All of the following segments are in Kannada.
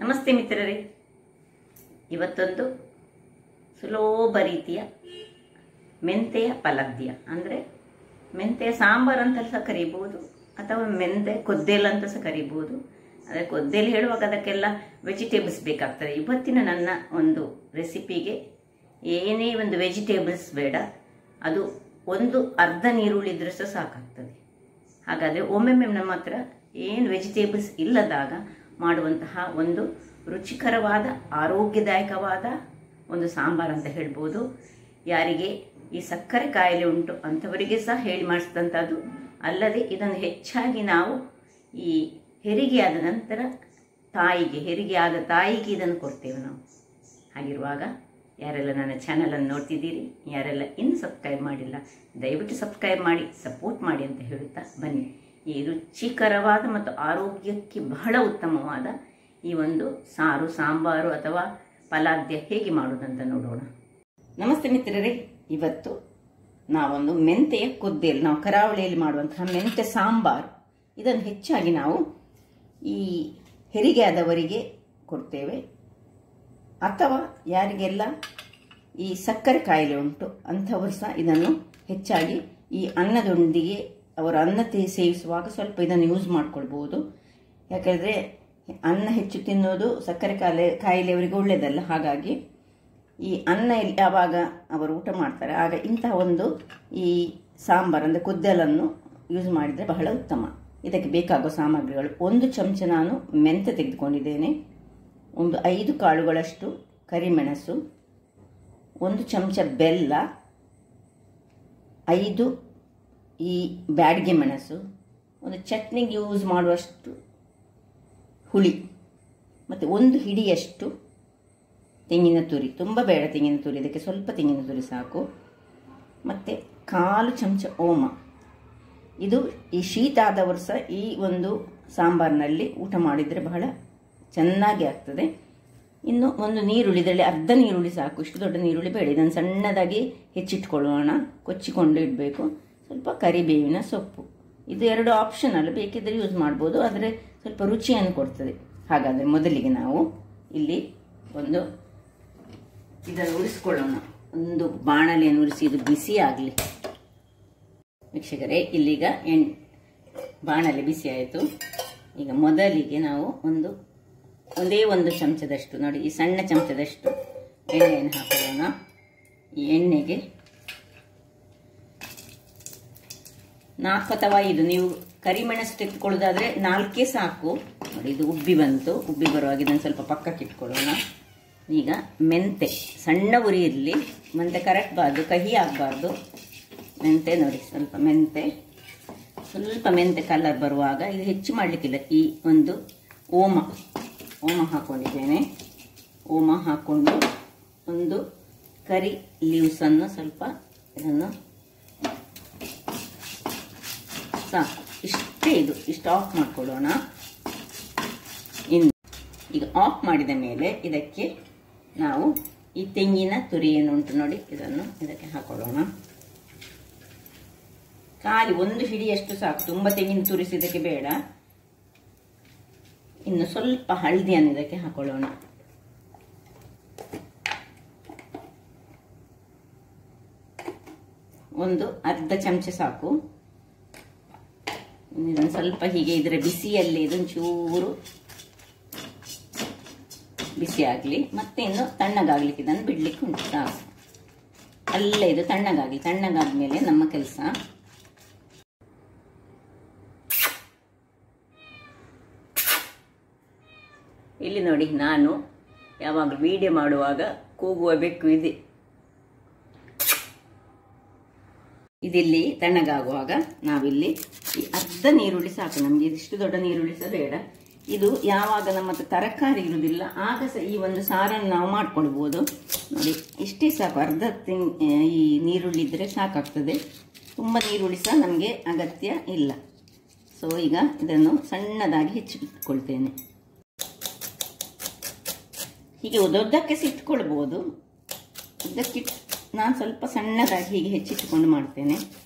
ನಮಸ್ತೆ ಮಿತ್ರರೇ, ಇವತ್ತೊಂದು ಸುಲಭ ರೀತಿಯ ಮೆಂತೆಯ ಪಲಾದ್ಯ ಅಂದರೆ ಮೆಂತೆಯ ಸಾಂಬಾರು ಅಂತ ಸಹ ಕರೀಬಹುದು ಅಥವಾ ಮೆಂತೆ ಕೊದ್ದೇಲು ಅಂತ ಸಹ ಕರೀಬಹುದು. ಆದರೆ ಕೊದ್ದೇಲು ಹೇಳುವಾಗ ಅದಕ್ಕೆಲ್ಲ ವೆಜಿಟೇಬಲ್ಸ್ ಬೇಕಾಗ್ತದೆ. ಇವತ್ತಿನ ನನ್ನ ಒಂದು ರೆಸಿಪಿಗೆ ಏನೇ ಒಂದು ವೆಜಿಟೇಬಲ್ಸ್ ಬೇಡ, ಅದು ಒಂದು ಅರ್ಧ ನೀರುಳ್ಳಿ ಇದ್ರೂ ಸಹ ಸಾಕಾಗ್ತದೆ. ಹಾಗಾದರೆ ಒಮ್ಮೊಮ್ಮೆ ನಮ್ಮ ಹತ್ರ ಏನು ವೆಜಿಟೇಬಲ್ಸ್ ಇಲ್ಲದಾಗ ಮಾಡುವಂತಹ ಒಂದು ರುಚಿಕರವಾದ ಆರೋಗ್ಯದಾಯಕವಾದ ಒಂದು ಸಾಂಬಾರು ಅಂತ ಹೇಳ್ಬೋದು. ಯಾರಿಗೆ ಈ ಸಕ್ಕರೆ ಕಾಯಿಲೆ ಉಂಟು ಅಂಥವರಿಗೆ ಸಹ ಹೇಳಿ ಮಾಡಿಸಿದಂಥದ್ದು. ಅಲ್ಲದೆ ಇದನ್ನು ಹೆಚ್ಚಾಗಿ ನಾವು ಈ ಹೆರಿಗೆಯಾದ ನಂತರ ಹೆರಿಗೆಯಾದ ತಾಯಿಗೆ ಇದನ್ನು ಕೊಡ್ತೇವೆ ನಾವು. ಹಾಗಿರುವಾಗ ಯಾರೆಲ್ಲ ನನ್ನ ಚಾನಲನ್ನು ನೋಡ್ತಿದ್ದೀರಿ, ಯಾರೆಲ್ಲ ಇನ್ನೂ ಸಬ್ಸ್ಕ್ರೈಬ್ ಮಾಡಿಲ್ಲ, ದಯವಿಟ್ಟು ಸಬ್ಸ್ಕ್ರೈಬ್ ಮಾಡಿ ಸಪೋರ್ಟ್ ಮಾಡಿ ಅಂತ ಹೇಳುತ್ತಾ ಬನ್ನಿ ಈ ರುಚಿಕರವಾದ ಮತ್ತು ಆರೋಗ್ಯಕ್ಕೆ ಬಹಳ ಉತ್ತಮವಾದ ಈ ಒಂದು ಸಾಂಬಾರು ಅಥವಾ ಪಲಾದ್ಯ ಹೇಗೆ ಮಾಡುವುದಂತ ನೋಡೋಣ. ನಮಸ್ತೆ ಮಿತ್ರರೇ, ಇವತ್ತು ನಾವೊಂದು ಮೆಂತೆಯ ಕೊದ್ದೇಲು, ನಾವು ಕರಾವಳಿಯಲ್ಲಿ ಮಾಡುವಂತಹ ಮೆಂತೆ ಸಾಂಬಾರು, ಇದನ್ನು ಹೆಚ್ಚಾಗಿ ನಾವು ಈ ಹೆರಿಗೆ ಆದವರಿಗೆ ಕೊಡ್ತೇವೆ. ಅಥವಾ ಯಾರಿಗೆಲ್ಲ ಈ ಸಕ್ಕರೆ ಕಾಯಿಲೆ ಉಂಟು ಅಂಥವರು ಸಹ ಇದನ್ನು ಹೆಚ್ಚಾಗಿ ಈ ಅನ್ನದೊಂದಿಗೆ ಅವರು ಅನ್ನ ಸೇವಿಸುವಾಗ ಸ್ವಲ್ಪ ಇದನ್ನು ಯೂಸ್ ಮಾಡ್ಕೊಳ್ಬೋದು. ಯಾಕೆಂದರೆ ಅನ್ನ ಹೆಚ್ಚು ತಿನ್ನೋದು ಸಕ್ಕರೆ ಕಾಯಿಲೆಯವರಿಗೆ ಒಳ್ಳೆಯದಲ್ಲ. ಹಾಗಾಗಿ ಈ ಅನ್ನ ಯಾವಾಗ ಅವರು ಊಟ ಮಾಡ್ತಾರೆ ಆಗ ಇಂತಹ ಒಂದು ಈ ಸಾಂಬಾರು ಅಂದರೆ ಕೊದ್ದೇಲನ್ನು ಯೂಸ್ ಮಾಡಿದರೆ ಬಹಳ ಉತ್ತಮ. ಇದಕ್ಕೆ ಬೇಕಾಗುವ ಸಾಮಗ್ರಿಗಳು: 1 ಚಮಚ ನಾನು ಮೆಂತೆ ತೆಗೆದುಕೊಂಡಿದ್ದೇನೆ, 5 ಕಾಳುಗಳಷ್ಟು ಕರಿಮೆಣಸು, 1 ಚಮಚ ಬೆಲ್ಲ, 5 ಈ ಬ್ಯಾಡಿಗೆ ಮೆಣಸು, ಒಂದು ಚಟ್ನಿಗೆ ಯೂಸ್ ಮಾಡುವಷ್ಟು ಹುಳಿ, ಮತ್ತು 1 ಹಿಡಿಯಷ್ಟು ತೆಂಗಿನ ತುರಿ. ತುಂಬ ಬೇಡ ತೆಂಗಿನ ತುರಿ, ಇದಕ್ಕೆ ಸ್ವಲ್ಪ ತೆಂಗಿನ ತುರಿ ಸಾಕು. ಮತ್ತು 1/4 ಚಮಚ ಓಮ. ಇದು ಈ ಶೀತ ಆದವರು ಸಹ ಈ ಒಂದು ಸಾಂಬಾರಿನಲ್ಲಿ ಊಟ ಮಾಡಿದರೆ ಬಹಳ ಚೆನ್ನಾಗಿ ಆಗ್ತದೆ. ಇನ್ನು 1 ನೀರುಳ್ಳಿ, ಇದರಲ್ಲಿ ಅರ್ಧ ನೀರುಳ್ಳಿ ಸಾಕು, ಇಷ್ಟು ದೊಡ್ಡ ನೀರುಳ್ಳಿ ಬೇಡ. ಇದನ್ನು ಸಣ್ಣದಾಗಿ ಹೆಚ್ಚಿಟ್ಕೊಳ್ಳೋಣ, ಕೊಚ್ಚಿಕೊಂಡು ಇಡಬೇಕು. ಸ್ವಲ್ಪ ಕರಿಬೇವಿನ ಸೊಪ್ಪು. ಇದು 2 ಆಪ್ಷನಲ್, ಬೇಕಿದ್ದರೆ ಯೂಸ್ ಮಾಡ್ಬೋದು, ಆದರೆ ಸ್ವಲ್ಪ ರುಚಿಯನ್ನು ಕೊಡ್ತದೆ. ಹಾಗಾದರೆ ಮೊದಲಿಗೆ ನಾವು ಇಲ್ಲಿ ಇದನ್ನು ಉರಿಸ್ಕೊಳ್ಳೋಣ. ಒಂದು ಬಾಣಲೆಯನ್ನು ಉರಿಸಿ ಇದು ಬಿಸಿ ಆಗಲಿ. ವೀಕ್ಷಕರೇ, ಇಲ್ಲೀಗ ಬಾಣಲೆ ಬಿಸಿ ಆಯಿತು. ಈಗ ಮೊದಲಿಗೆ ನಾವು ಒಂದೇ 1 ಚಮಚದಷ್ಟು, ನೋಡಿ ಈ ಸಣ್ಣ ಚಮಚದಷ್ಟು ಎಣ್ಣೆಯನ್ನು ಹಾಕೊಳ್ಳೋಣ. ಈ ಎಣ್ಣೆಗೆ 4 ಅಥವಾ 5, ನೀವು ಕರಿಮೆಣಸು ತೆಗೆದುಕೊಳ್ಳೋದಾದ್ರೆ 4 ಸಾಕು. ನೋಡಿ ಇದು ಉಬ್ಬಿ ಬಂತು. ಉಬ್ಬಿ ಬರುವಾಗ ಇದನ್ನು ಸ್ವಲ್ಪ ಪಕ್ಕಕ್ಕೆ ಇಟ್ಕೊಳ್ಳೋಣ. ಈಗ ಮೆಂತೆ ಸಣ್ಣ ಉರಿ ಇರಲಿ, ಮೆಂತೆ ಕರಗಬಾರ್ದು, ಕಹಿ ಆಗಬಾರ್ದು. ಮೆಂತೆ ನೋಡಿ, ಸ್ವಲ್ಪ ಮೆಂತೆ ಕಲರ್ ಬರುವಾಗ, ಇದು ಹೆಚ್ಚು ಮಾಡಲಿಕ್ಕಿಲ್ಲ. ಈ ಒಂದು ಓಮ ಹಾಕೊಂಡಿದ್ದೇನೆ. ಓಮ ಹಾಕ್ಕೊಂಡು ಒಂದು ಕರಿ ಲೀವ್ಸನ್ನು ಸ್ವಲ್ಪ ಇದನ್ನು ಸಾಕು, ಇಷ್ಟೇ. ಇಷ್ಟು ಆಫ್ ಮಾಡ್ಕೊಳ್ಳೋಣ. ಈಗ ಆಫ್ ಮಾಡಿದ ಮೇಲೆ ಇದಕ್ಕೆ ನಾವು ಈ ತೆಂಗಿನ ತುರಿ ಏನುಂಟು ನೋಡಿ, ಇದಕ್ಕೆ ಹಾಕೊಳ್ಳೋಣ. ಖಾಲಿ 1 ಹಿಡಿಯಷ್ಟು ಸಾಕು, ತುಂಬ ತೆಂಗಿನ ತುರಿಸಿದಕ್ಕೆ ಬೇಡ. ಇನ್ನು ಸ್ವಲ್ಪ ಹಳದಿಯನ್ನು ಇದಕ್ಕೆ ಹಾಕೊಳ್ಳೋಣ. ಅರ್ಧ ಚಮಚ ಸಾಕು. ಇದನ್ನು ಸ್ವಲ್ಪ ಹೀಗೆ ಇದರ ಬಿಸಿಯಲ್ಲಿ ಇದೊಂಚೂರು ಬಿಸಿ ಆಗಲಿ. ಮತ್ತೆ ಇನ್ನು ತಣ್ಣಗಾಗ್ಲಿಕ್ಕೆ ಇದನ್ನು ಬಿಡ್ಲಿಕ್ಕೆ ಉಂಟು ಸಾಕು. ಇದು ತಣ್ಣಗಾದ್ಮೇಲೆ ನಮ್ಮ ಕೆಲಸ. ಇಲ್ಲಿ ನೋಡಿ, ನಾನು ಯಾವಾಗಲೂ ವಿಡಿಯೋ ಮಾಡುವಾಗ ಕೂಗುವ ಬೆಕ್ಕು ಇದೆ. ಇದಿಲ್ಲಿ ತಣ್ಣಗಾಗುವಾಗ ನಾವಿಲ್ಲಿ ಈ ಅರ್ಧ ನೀರುಳ್ಳಿ ಸಾಕು ನಮಗೆ. ಇದಿಷ್ಟು ದೊಡ್ಡ ನೀರುಳ್ಳಿ ಸಹ ಬೇಡ. ಇದು ಯಾವಾಗ ನಮ್ಮ ಹತ್ರ ತರಕಾರಿ ಇರುವುದಿಲ್ಲ ಆಗ ಸಹ ಈ ಒಂದು ಸಾರನ್ನು ನಾವು ಮಾಡ್ಕೊಳ್ಬೋದು. ನೋಡಿ ಇಷ್ಟೇ ಸಾಕು, ಅರ್ಧ ಈ ನೀರುಳ್ಳಿ ಇದ್ದರೆ ಸಾಕಾಗ್ತದೆ. ತುಂಬ ನೀರುಳ್ಳಿ ಸಹ ನಮಗೆ ಅಗತ್ಯ ಇಲ್ಲ. ಸೊ ಈಗ ಇದನ್ನು ಸಣ್ಣದಾಗಿ ಹೆಚ್ಚಿಟ್ಕೊಳ್ತೇನೆ. ಹೀಗೆ ಉದ್ದಕ್ಕೆ ಇಟ್ಕೊಳ್ಬೋದು. ನಾನು ಸ್ವಲ್ಪ ಸಣ್ಣದಾಗಿ ಹೀಗೆ ಹೆಚ್ಚಿಟ್ಟುಕೊಂಡು ಮಾಡ್ತೇನೆ.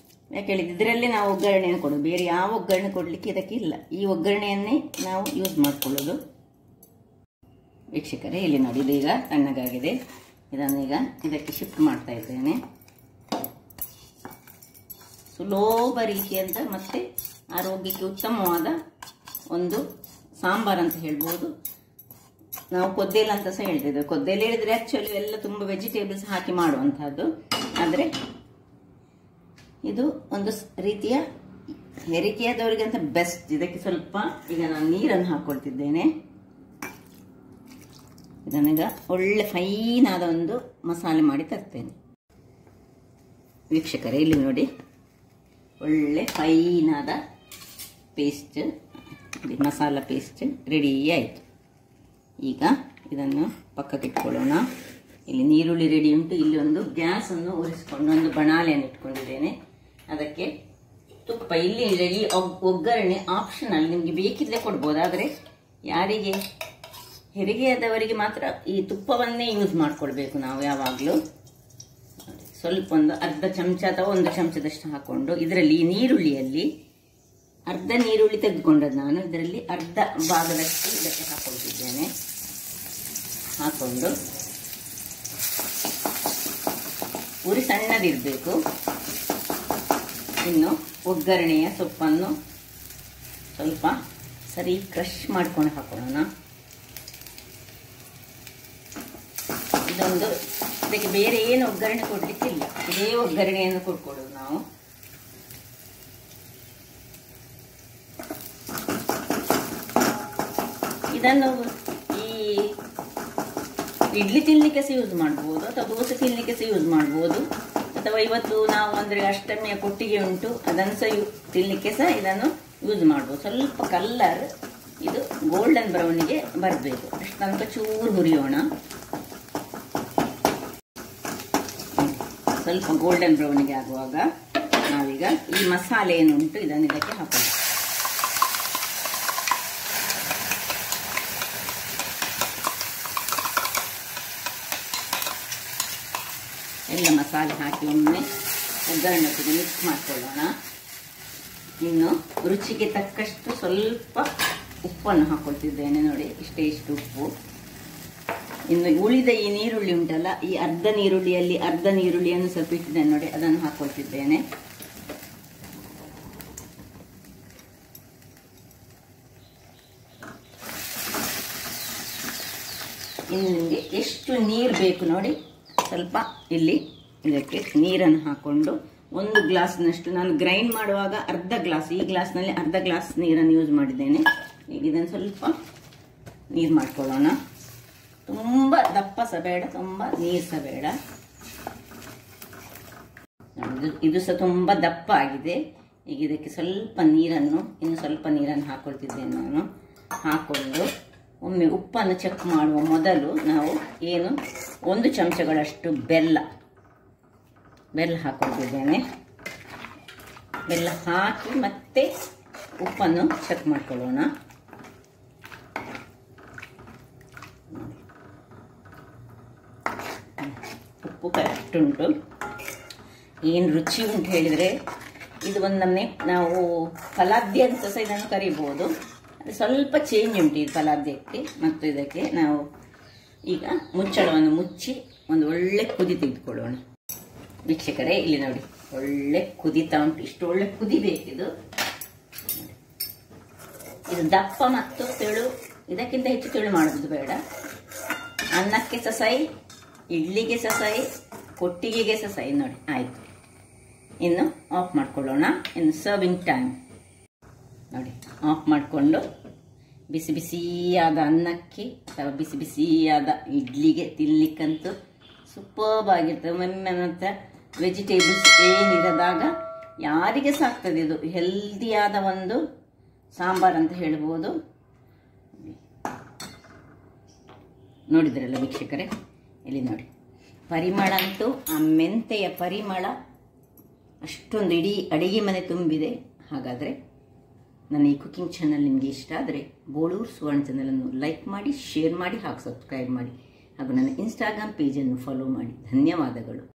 ಯಾಕೆ ಹೇಳಿದ್ರೆ ಇದರಲ್ಲಿ ನಾವು ಒಗ್ಗರಣೆಯನ್ನು ಕೊಡೋದು, ಬೇರೆ ಯಾವ ಒಗ್ಗರಣೆ ಕೊಡಲಿಕ್ಕೆ ಇದಕ್ಕೆ ಇಲ್ಲ. ಈ ಒಗ್ಗರಣೆಯನ್ನೇ ನಾವು ಯೂಸ್ ಮಾಡ್ಕೊಳ್ಳೋದು. ವೀಕ್ಷಕರೇ, ಇಲ್ಲಿ ನೋಡಿ, ಇದು ಈಗ ತಣ್ಣಗಾಗಿದೆ. ಇದನ್ನೀಗ ಇದಕ್ಕೆ ಶಿಫ್ಟ್ ಮಾಡ್ತಾ ಇದ್ದೇನೆ. ಸುಲಭ ರೀತಿಯಂತ ಮತ್ತು ಆರೋಗ್ಯಕ್ಕೆ ಉತ್ತಮವಾದ ಒಂದು ಸಾಂಬಾರು ಅಂತ ಹೇಳ್ಬೋದು. ನಾವು ಕೊದ್ದೇಲ ಅಂತ ಸಹ ಹೇಳ್ತಿದ್ದೇವೆ. ಕೊದ್ದೇಲ ಹೇಳಿದ್ರೆ ಆ್ಯಕ್ಚುಲಿ ಎಲ್ಲ ತುಂಬ ವೆಜಿಟೇಬಲ್ಸ್ ಹಾಕಿ ಮಾಡುವಂಥದ್ದು. ಆದರೆ ಇದು ಒಂದು ರೀತಿಯ ಹೆರಿಗೆಯಾದವರಿಗಂತ ಬೆಸ್ಟ್. ಇದಕ್ಕೆ ಸ್ವಲ್ಪ ಈಗ ನಾನು ನೀರನ್ನು ಹಾಕ್ಕೊಳ್ತಿದ್ದೇನೆ. ಇದನ್ನೀಗ ಒಳ್ಳೆ ಫೈನ್ ಆದ ಒಂದು ಮಸಾಲೆ ಮಾಡಿ ತರ್ತೇನೆ. ವೀಕ್ಷಕರೇ, ಇಲ್ಲಿ ನೋಡಿ, ಒಳ್ಳೆ ಫೈನ್ ಆದ ಪೇಸ್ಟ್, ಮಸಾಲ ಪೇಸ್ಟ್ ರೆಡಿ ಆಯಿತು. ಈಗ ಇದನ್ನು ಪಕ್ಕಕ್ಕೆ ಇಟ್ಕೊಳ್ಳೋಣ. ಇಲ್ಲಿ ನೀರುಳ್ಳಿ ರೆಡಿ ಉಂಟು. ಇಲ್ಲಿ ಒಂದು ಗ್ಯಾಸನ್ನು ಉರಿಸಿಕೊಂಡು ಒಂದು ಬಣಾಲೆಯನ್ನು ಇಟ್ಕೊಂಡಿದ್ದೇನೆ. ಅದಕ್ಕೆ ತುಪ್ಪ, ಇಲ್ಲಿ ರೆಡಿ. ಒಗ್ಗರಣೆ ಆಪ್ಷನಲ್, ನಿಮಗೆ ಬೇಕಿದ್ರೆ ಕೊಡ್ಬೋದು. ಆದರೆ ಯಾರಿಗೆ ಹೆರಿಗೆಯಾದವರಿಗೆ ಮಾತ್ರ ಈ ತುಪ್ಪವನ್ನೇ ಯೂಸ್ ಮಾಡ್ಕೊಳ್ಬೇಕು ನಾವು ಯಾವಾಗಲೂ. ಸ್ವಲ್ಪ ಒಂದು ಅರ್ಧ ಚಮಚ ಅಥವಾ 1 ಚಮಚದಷ್ಟು ಹಾಕೊಂಡು, ಇದರಲ್ಲಿ ಈ ನೀರುಳ್ಳಿಯಲ್ಲಿ ಅರ್ಧ ನೀರುಳ್ಳಿ ತೆಗೆದುಕೊಂಡದ್ದು ನಾನು. ಇದರಲ್ಲಿ ಅರ್ಧ ಭಾಗದಷ್ಟು ಇದಕ್ಕೆ ಹಾಕೊಳ್ತಿದ್ದೇನೆ. ಹಾಕೊಂಡು ಉರಿ ಸಣ್ಣದಿರಬೇಕು. ಇನ್ನು ಒಗ್ಗರಣೆಯ ಸೊಪ್ಪನ್ನು ಸ್ವಲ್ಪ ಸರಿ ಕ್ರಷ್ ಮಾಡ್ಕೊಂಡು ಹಾಕೊಳ್ಳೋಣ. ಇದೊಂದು, ಇದಕ್ಕೆ ಬೇರೆ ಏನು ಒಗ್ಗರಣೆ ಕೊಡ್ಲಿಕ್ಕಿಲ್ಲ, ಇದೇ ಒಗ್ಗರಣೆಯನ್ನು ಕೊಡ್ಕೊಳ್ಳೋದು ನಾವು. ಇದನ್ನು ಈ ಇಡ್ಲಿ ತಿನ್ಲಿಕ್ಕೆ ಸಹ ಯೂಸ್ ಮಾಡ್ಬೋದು, ಅಥವಾ ದೋಸೆ ತಿನ್ಲಿಕ್ಕೆ ಸಹ ಯೂಸ್ ಮಾಡ್ಬೋದು, ಅಥವಾ ಇವತ್ತು ನಾವು ಅಂದರೆ ಅಷ್ಟಮಿಯ ಕೊಟ್ಟಿಗೆ ಉಂಟು, ಅದನ್ನು ಸಹ ತಿನ್ಲಿಕ್ಕೆ ಸಹ ಇದನ್ನು ಯೂಸ್ ಮಾಡ್ಬೋದು. ಸ್ವಲ್ಪ ಕಲ್ಲರ್ ಇದು ಗೋಲ್ಡನ್ ಬ್ರೌನಿಗೆ ಬರಬೇಕು, ಅಷ್ಟು ತನಕ ಚೂರು ಹುರಿಯೋಣ. ಸ್ವಲ್ಪ ಗೋಲ್ಡನ್ ಬ್ರೌನಿಗೆ ಆಗುವಾಗ ನಾವೀಗ ಈ ಮಸಾಲೆ ಏನುಂಟು ಇದನ್ನು ಇದಕ್ಕೆ ಹಾಕೋಣ. ಎಲ್ಲ ಮಸಾಲೆ ಹಾಕಿ ಒಮ್ಮೆ ಒಗ್ಗರಣೆಗೆ ಮಿಕ್ಸ್ ಮಾಡ್ಕೊಳ್ಳೋಣ. ಇನ್ನು ರುಚಿಗೆ ತಕ್ಕಷ್ಟು ಸ್ವಲ್ಪ ಉಪ್ಪನ್ನು ಹಾಕೊಳ್ತಿದ್ದೇನೆ. ನೋಡಿ, ಇಷ್ಟು ಉಪ್ಪು. ಇನ್ನು ಉಳಿದ ಈ ನೀರುಳ್ಳಿ ಉಂಟಲ್ಲ, ಈ ಅರ್ಧ ನೀರುಳ್ಳಿಯಲ್ಲಿ ಅರ್ಧ ನೀರುಳ್ಳಿಯನ್ನು ಸ್ವಲ್ಪ ಇಟ್ಟಿದ್ದೇನೆ ನೋಡಿ, ಅದನ್ನು ಹಾಕೊಳ್ತಿದ್ದೇನೆ. ಇನ್ನು ನಿಮಗೆ ಎಷ್ಟು ನೀರು ಬೇಕು ನೋಡಿ, ಸ್ವಲ್ಪ ಇಲ್ಲಿ ಇದಕ್ಕೆ ನೀರನ್ನು ಹಾಕೊಂಡು 1 ಗ್ಲಾಸ್ನಷ್ಟು, ನಾನು ಗ್ರೈಂಡ್ ಮಾಡುವಾಗ ಅರ್ಧ ಗ್ಲಾಸ್, ಈ ಗ್ಲಾಸ್ನಲ್ಲಿ ಅರ್ಧ ಗ್ಲಾಸ್ ನೀರನ್ನು ಯೂಸ್ ಮಾಡಿದ್ದೇನೆ. ಈಗ ಇದನ್ನು ಸ್ವಲ್ಪ ನೀರು ಮಾಡ್ಕೊಳ್ಳೋಣ. ತುಂಬ ದಪ್ಪ ಸಹ ಬೇಡ, ತುಂಬ ನೀರು ಸಹ ಬೇಡ. ಇದು ಸಹ ತುಂಬ ದಪ್ಪ ಆಗಿದೆ. ಈಗ ಇದಕ್ಕೆ ಸ್ವಲ್ಪ ನೀರನ್ನು, ಇನ್ನು ಸ್ವಲ್ಪ ನೀರನ್ನು ಹಾಕೊಳ್ತಿದ್ದೇನೆ ನಾನು. ಹಾಕೊಂಡು ಒಮ್ಮೆ ಉಪ್ಪನ್ನು ಚೆಕ್ ಮಾಡುವ ಮೊದಲು ನಾವು ಏನು 1 ಚಮಚಗಳಷ್ಟು ಬೆಲ್ಲ ಹಾಕೊಳ್ತಿದ್ದೇನೆ. ಬೆಲ್ಲ ಹಾಕಿ ಮತ್ತೆ ಉಪ್ಪನ್ನು ಚೆಕ್ ಮಾಡ್ಕೊಳ್ಳೋಣ. ಉಪ್ಪು ಕರೆಕ್ಟ್ ಉಂಟು. ಏನು ರುಚಿ ಉಂಟು ಹೇಳಿದರೆ, ಇದು ಒಂದೊಮ್ಮೆ ನಾವು ಫಲಾದ್ಯ ಅಂತ ಸಹ ಇದನ್ನು ಕರಿಬೋದು. ಅದು ಸ್ವಲ್ಪ ಚೇಂಜ್ ಉಂಟು ಈ ಫಲಾದ್ಯಕ್ಕೆ. ಮತ್ತು ಇದಕ್ಕೆ ನಾವು ಈಗ ಮುಚ್ಚಳವನ್ನು ಮುಚ್ಚಿ ಒಂದು ಒಳ್ಳೆ ಕುದಿ ತೆಗೆದುಕೊಳ್ಳೋಣ. ವೀಕ್ಷಕರೇ, ಇಲ್ಲಿ ನೋಡಿ, ಒಳ್ಳೆ ಕುದಿತಾ ಉಂಟು. ಇಷ್ಟು ಒಳ್ಳೆ ಕುದಿಬೇಕಿದು. ಇದು ದಪ್ಪ ಮತ್ತು ತೆಳು, ಇದಕ್ಕಿಂತ ಹೆಚ್ಚು ತೆಳು ಮಾಡೋದು ಬೇಡ. ಅನ್ನಕ್ಕೆ ಸಹ ಸೈ, ಇಡ್ಲಿಗೆ ಸಹ ಸೈ, ಕೊಟ್ಟಿಗೆಗೆ ಸಹ ಸೈ. ನೋಡಿ, ಆಯಿತು. ಇನ್ನು ಆಫ್ ಮಾಡ್ಕೊಳ್ಳೋಣ. ಇನ್ನು ಸರ್ವಿಂಗ್ ಟೈಮ್ ನೋಡಿ, ಆಫ್ ಮಾಡಿಕೊಂಡು ಬಿಸಿ ಬಿಸಿಯಾದ ಅನ್ನಕ್ಕೆ ಅಥವಾ ಬಿಸಿ ಬಿಸಿಯಾದ ಇಡ್ಲಿಗೆ ತಿನ್ಲಿಕ್ಕಂತೂ ಸೂಪರ್ಬ್ ಆಗಿರ್ತದೆ. ಒಮ್ಮೆ ಮತ್ತು ವೆಜಿಟೇಬಲ್ಸ್ ಏನಿರದಾಗ ಯಾರಿಗೆ ಸಾಕ್ತದೆ. ಇದು ಹೆಲ್ದಿಯಾದ ಒಂದು ಸಾಂಬಾರು ಅಂತ ಹೇಳ್ಬೋದು. ನೋಡಿದ್ರಲ್ಲ ವೀಕ್ಷಕರೇ, ಇಲ್ಲಿ ನೋಡಿ, ಪರಿಮಳ ಅಂತೂ, ಆ ಮೆಂತೆಯ ಪರಿಮಳ ಅಷ್ಟೊಂದು ಇಡೀ ಅಡಿಗೆ ಮನೆ ತುಂಬಿದೆ. ಹಾಗಾದರೆ ನನ್ನ ಈ ಕುಕಿಂಗ್ ಚಾನಲ್ ನಿಮಗೆ ಇಷ್ಟ ಆದರೆ ಬೋಳೂರು ಸುವರ್ಣ ಚಾನಲನ್ನು ಲೈಕ್ ಮಾಡಿ, ಶೇರ್ ಮಾಡಿ, ಹಾಗೂ ಸಬ್ಸ್ಕ್ರೈಬ್ ಮಾಡಿ, ಹಾಗೂ ನನ್ನ ಇನ್ಸ್ಟಾಗ್ರಾಮ್ ಪೇಜನ್ನು ಫಾಲೋ ಮಾಡಿ. ಧನ್ಯವಾದಗಳು.